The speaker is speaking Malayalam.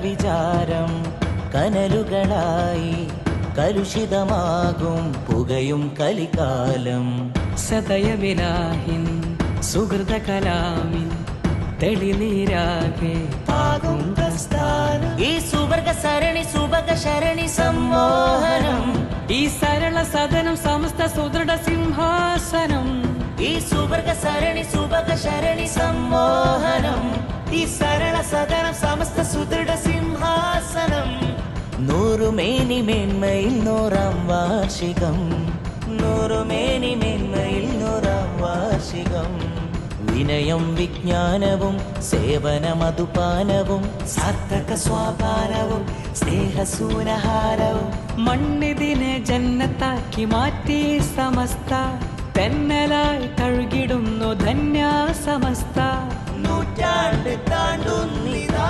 വിചാരം കനലുകളായി കലുഷിതമാകും പുകയും കലികാലം. സദയവിലാഹിൻ സുഹൃത കലാമിൻ തെളിനീരാകെ ആകും പ്രസ്ഥാനം. ഈ സുവർഗ സരണി സുഭഗ ശരണി സമ്മോഹനം. ഈ സരള സദനം സമസ്ത സുദൃഢ സിംഹാസനം. ഈ സുവർഗ സരണി സുഭഗ ശരണി സമ്മോഹനം. ഈ സരള സദനം സമസ്ത സുദൃഢ സിംഹാസനം. നൂറുമേനി മേന്മയിൽ 100-ാം വാർഷികം. നൂറുമേനി മേന്മയിൽ 100-ാം വാർഷികം. വിനയം വിജ്ഞാനവും സേവന മധുപാനവും സാർത്ഥക സ്വാപാനവും സ്നേഹസൂനഹാരവും. മണ്ണിതിനെ ജന്നത്താക്കി മാറ്റി സമസ്ത തെന്നലായി കഴുകിടുന്നു ധന്യ സമസ്ത. നൂറ്റാണ്ട് താണ്ടുന്നിതാ